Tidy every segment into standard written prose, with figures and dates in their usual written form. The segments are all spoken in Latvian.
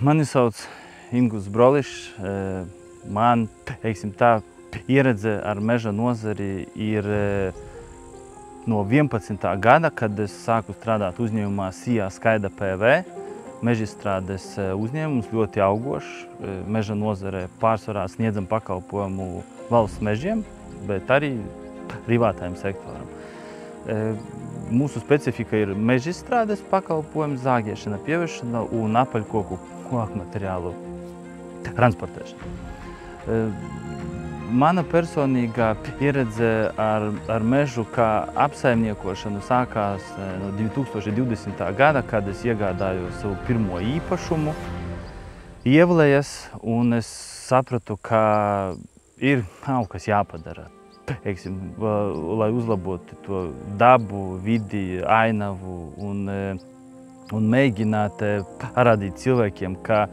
Mani sauc Ingus Brolišs. Man, teiksim tā, pieredze ar meža nozari ir no 11. gada, kad es sāku strādāt uzņēmumā SIA Skaida PV. Mežizstrādes uzņēmums ļoti augošs. Meža nozarē pārsvarā sniedzam pakalpojumu valsts mežiem, bet arī privātajam sektoram. Mūsu specifika ir mežizstrādes pakalpojums, zāģēšana, pievešana un apaļkoku materiālu transportēšana. Mana personīgā pieredze ar mežu kā apsaimniekošanu sākās no 2020. gada, kad es iegādāju savu pirmo īpašumu Ievlejas, un es sapratu, ka ir kaut kas jāpadara. Teiksim, lai uzlabotu to dabu, vidi, ainavu un mēģināt parādīt cilvēkiem, ka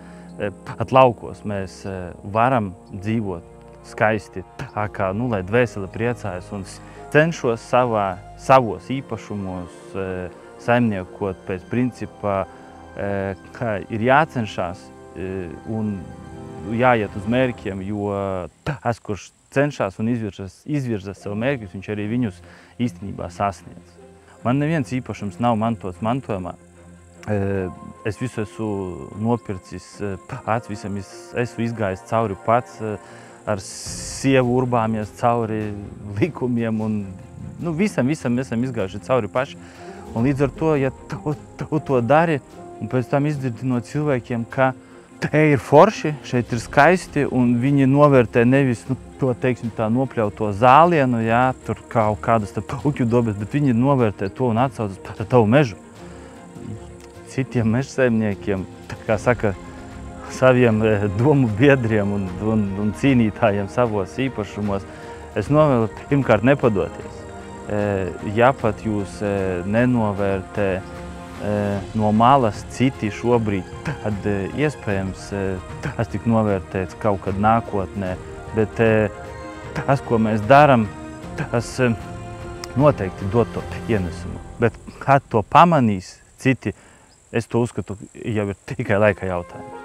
pat laukos mēs varam dzīvot skaisti, tā kā, lai dvēsele priecājas, un cenšos savos īpašumos saimniekot pēc principa, ka ir jācenšas un jāiet uz mērķiem, jo tas, kurš cenšas un izvirza sev mērķus, viņš arī viņus īstenībā sasniedz. Man neviens īpašums nav mantots mantojumā. Es visu esmu nopircis pats, visam esmu izgājis cauri pats, ar sievu urbāmies cauri likumiem un visam esam izgājuši cauri paši. Un līdz ar to, ja tu to dari un pēc tam izdzirdi no cilvēkiem, ka te ir forši, šeit ir skaisti, un viņi novērtē nevis to, teiksim, tā nopļauto zālienu, tur kaut kādas puķu dobes, bet viņi novērtē to un atsaucas par tavu mežu. Citiem mežsaimniekiem, kā saka, saviem domu biedriem un cīnītājiem savos īpašumos, es novēlu pirmkārt nepadoties. Ja pat jūs nenovērtē no malas citi šobrīd, tad iespējams tas tik novērtēts kaut kad nākotnē, bet tas, ko mēs darām, tas noteikti dod to ienesumu. Bet kad to pamanīs citi, es to uzskatu, jau ir tikai laika jautājums.